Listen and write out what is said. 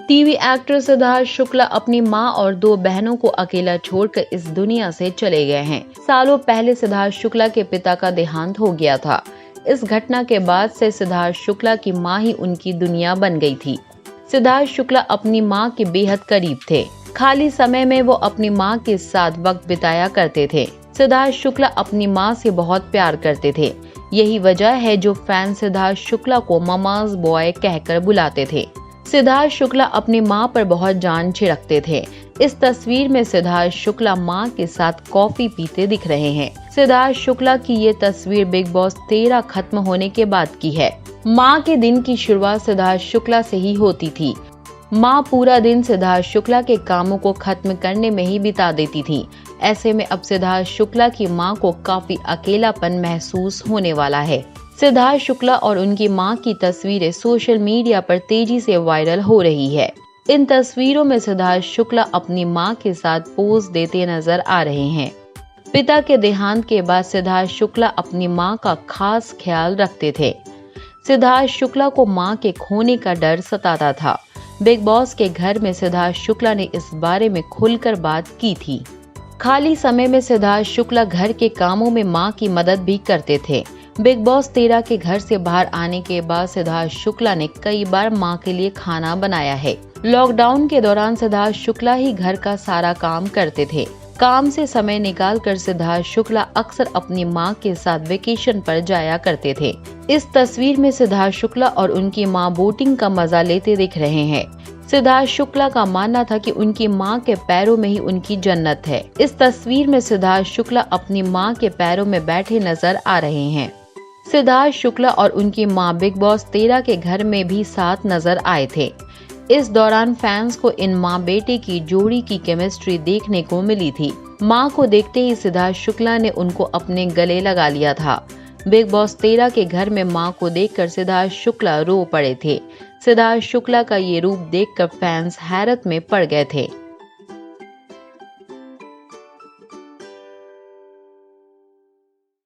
TV actor Siddharth Shukla अपनी मां और 2 बहनों को अकेला छोड़कर इस दुनिया से चले गए हैं। सालों पहले सिद्धार्थ शुक्ला के पिता का देहांत हो गया था। इस घटना के बाद से सिद्धार्थ शुक्ला की मां ही उनकी दुनिया बन गई थी। सिद्धार्थ शुक्ला अपनी मां के बेहद करीब थे। खाली समय में वो अपनी मां के साथ वक्त बिताया करते थे। सिद्धार्थ शुक्ला अपनी मां से बहुत प्यार करते थे। यही वजह है जो फैन सिद्धार्थ शुक्ला को ममाज बॉय कहकर बुलाते थे। सिद्धार्थ शुक्ला अपनी मां पर बहुत जान छिड़कते थे। इस तस्वीर में सिद्धार्थ शुक्ला मां के साथ कॉफी पीते दिख रहे हैं। सिद्धार्थ शुक्ला की ये तस्वीर बिग बॉस 13 खत्म होने के बाद की है। मां के दिन की शुरुआत सिद्धार्थ शुक्ला से ही होती थी। मां पूरा दिन सिद्धार्थ शुक्ला के कामों को खत्म करने में ही बिता देती थी। ऐसे में अब सिद्धार्थ शुक्ला की मां को काफी अकेलापन महसूस होने वाला है। सिद्धार्थ शुक्ला और उनकी मां की तस्वीरें सोशल मीडिया पर तेजी से वायरल हो रही है। इन तस्वीरों में सिद्धार्थ शुक्ला अपनी मां के साथ पोज देते नजर आ रहे हैं। पिता के देहांत के बाद सिद्धार्थ शुक्ला अपनी मां का खास ख्याल रखते थे। सिद्धार्थ शुक्ला को मां के खोने का डर सताता था। बिग बॉस के घर में सिद्धार्थ शुक्ला ने इस बारे में खुलकर बात की थी। खाली समय में सिद्धार्थ शुक्ला घर के कामों में मां की मदद भी करते थे। बिग बॉस 13 के घर से बाहर आने के बाद सिद्धार्थ शुक्ला ने कई बार मां के लिए खाना बनाया है। लॉकडाउन के दौरान सिद्धार्थ शुक्ला ही घर का सारा काम करते थे। काम से समय निकालकर सिद्धार्थ शुक्ला अक्सर अपनी मां के साथ वेकेशन पर जाया करते थे। इस तस्वीर में सिद्धार्थ शुक्ला और उनकी मां बोटिंग का मजा लेते दिख रहे हैं। सिद्धार्थ शुक्ला का मानना था कि उनकी मां के पैरों में ही उनकी जन्नत है। इस तस्वीर में सिद्धार्थ शुक्ला अपनी मां के पैरों में बैठे नजर आ रहे हैं। सिद्धार्थ शुक्ला और उनकी मां बिग बॉस 13 के घर में भी साथ नजर आए थे। इस दौरान फैंस को इन मां बेटे की जोड़ी की केमिस्ट्री देखने को मिली थी। मां को देखते ही सिद्धार्थ शुक्ला ने उनको अपने गले लगा लिया था। बिग बॉस 13 के घर में मां को देखकर सिद्धार्थ शुक्ला रो पड़े थे। सिद्धार्थ शुक्ला का ये रूप देखकर फैंस हैरत में पड़ गए थे।